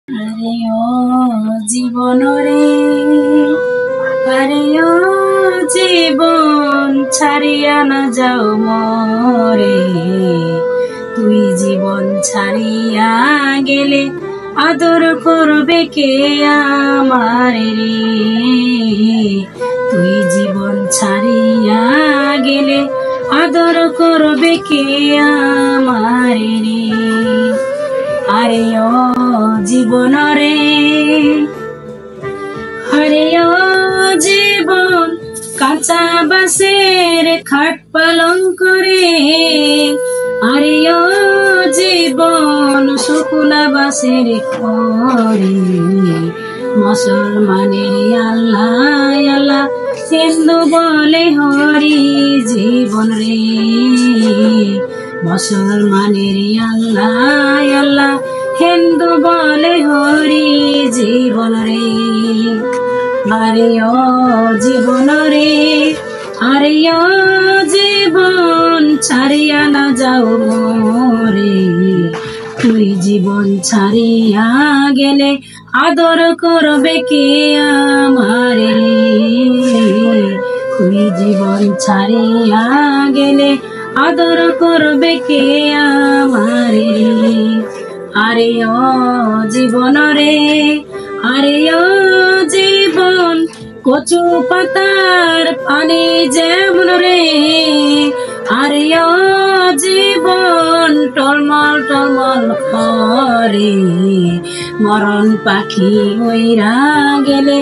আরে ও জীবন রে, আরে ও জীবন ছাড়িয়া না যাও মরে। তুই জীবন ছাড়িয়া গেলে আদর করবে কে আমারে রে। তুই জীবন ছাড়িয়া গেলে আদর করবে কে আমারে রে। আরে ও জীবন রে, আরে ও জীবন কাঁচা বাঁশের খাট পালঙ্ক রে। আরে ও জীবন শুকনা বাঁশের ঘরে। মুসলমানের আল্লাহ আল্লাহ হিন্দু বলে হরি জীবন রে। মুসলমানের আল্লাহ আল্লাহ হিন্দু বলে হরি জীবন রে। আরে ও জীবন রে, আরে ও জীবন ছাড়িয়া না যাও মরে। তুই জীবন ছাড়িয়া গেলে আদর করবে কে আমারে। তুই জীবন ছাড়িয়া গেলে আদর করবে কে আমারে। আরে ও জীবন রে, আরে ও জীবন কচু পাতার পানি যেমন রে। আরে ও জীবন টলমল টলমল করে। মরণ পাখি ওইরা গেলে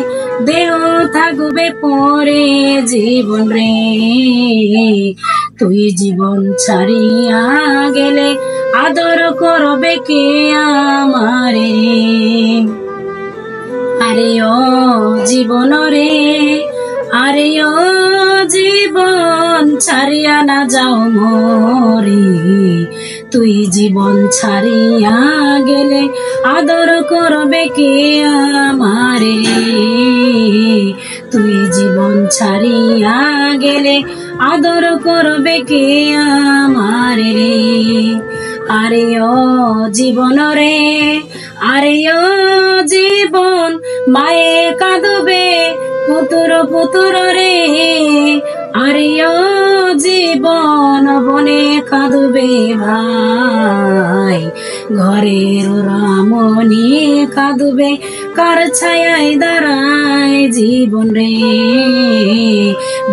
দেহ থাকবে পরে জীবন রে। তুই জীবন ছাড়িয়া গেলে আদর করবে কে আমারে। আরে ও জীবন রে, আরে ও জীবন ছাড়িয়া না যাও মরে। তুই জীবন ছাড়িয়া গেলে আদর করবে কে আমারে। তুই জীবন ছাড়িয়া গেলে আদর করবে কে আমারে। আরে ও জীবন রে, আরে ও জীবন মায়ে কাঁদবে পুতুর পুতুর রে। আরে ও জীবন বনে কাঁদবে ভাই। ঘরের রামনি কাঁদবে কার ছায়ায় দাঁড়ায় জীবন রে।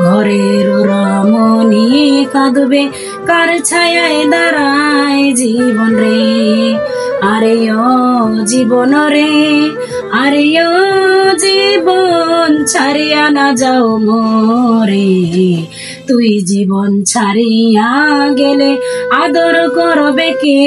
ঘরের রামনি কাঁদবে কার ছায়ায় দাঁড়ায় জীবন রে। আরে ও জীবন রে, আরে ও জীবন ছাড়িয়া না যাও মরে। তুই জীবন ছাড়িয়া গেলে আদর করবে কে